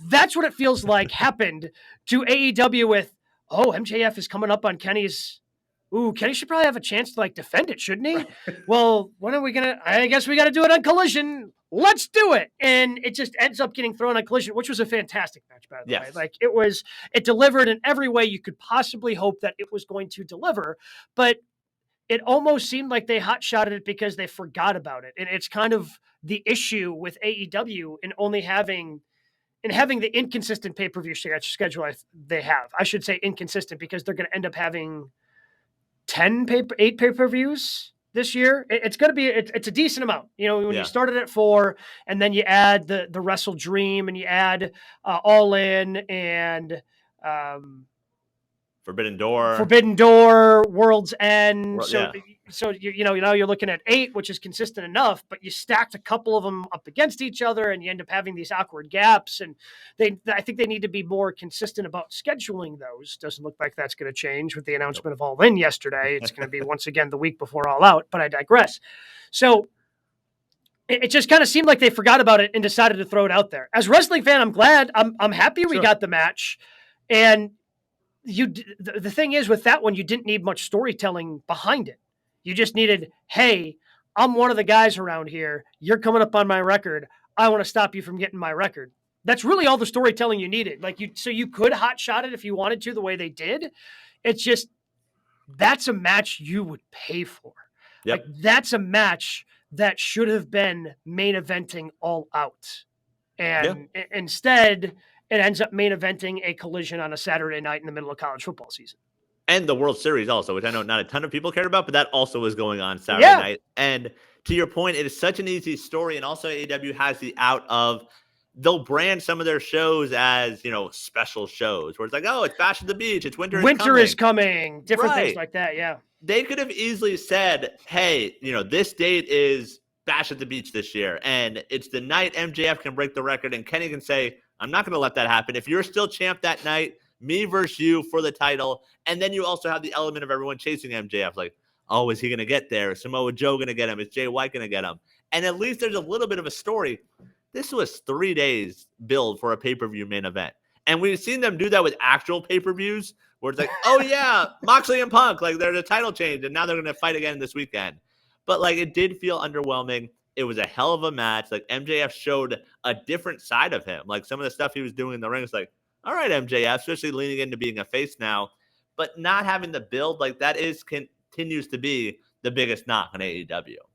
That's what it feels like happened to AEW with, oh, MJF is coming up on Kenny's. Ooh, Kenny should probably have a chance to like defend it, shouldn't he? Well, when are we gonna? I guess we got to do it on Collision. Let's do it, and it just ends up getting thrown on Collision, which was a fantastic match, by the way. Yes. Like it delivered in every way you could possibly hope that it was going to deliver, but it almost seemed like they hot-shotted it because they forgot about it, and it's kind of the issue with AEW in only having the inconsistent pay-per-view schedule they have. I should say inconsistent because they're going to end up having 8 pay-per-views this year. It's going to be, it's a decent amount. You know, when you started at 4 and then you add the Wrestle Dream and you add All In and Forbidden Door, World's End. So now you're looking at 8, which is consistent enough, but you stacked a couple of them up against each other, and you end up having these awkward gaps. And I think they need to be more consistent about scheduling those. Doesn't look like that's going to change with the announcement of All In yesterday. It's going to be once again the week before All Out, but I digress. So it just kind of seemed like they forgot about it and decided to throw it out there. As a wrestling fan, I'm glad. I'm happy we got the match, and the thing is with that one, you didn't need much storytelling behind it. You just needed, hey, I'm one of the guys around here. You're coming up on my record. I want to stop you from getting my record. That's really all the storytelling you needed. So you could hotshot it if you wanted to, the way they did. It's just, that's a match you would pay for. Yep. Like, that's a match that should have been main eventing All Out. And instead, it ends up main eventing a Collision on a Saturday night in the middle of college football season. And the World Series also, which I know not a ton of people cared about, but that also was going on Saturday night. And to your point, it is such an easy story. And also AEW has the out of, they'll brand some of their shows as, special shows where it's like, oh, it's Bash at the Beach. It's Winter is coming. Different things like that. Yeah. They could have easily said, hey, this date is Bash at the Beach this year. And it's the night MJF can break the record and Kenny can say, I'm not going to let that happen. If you're still champ that night, me versus you for the title. And then you also have the element of everyone chasing MJF. Like, oh, is he going to get there? Is Samoa Joe going to get him? Is Jay White going to get him? And at least there's a little bit of a story. This was 3 days build for a pay-per-view main event. And we've seen them do that with actual pay-per-views where it's like, oh, yeah, Moxley and Punk, like there's a title change and now they're going to fight again this weekend. But like it did feel underwhelming. It was a hell of a match. Like MJF showed a different side of him. Like some of the stuff he was doing in the ring is like, all right, MJF, especially leaning into being a face now, but not having the build, like that continues to be the biggest knock on AEW.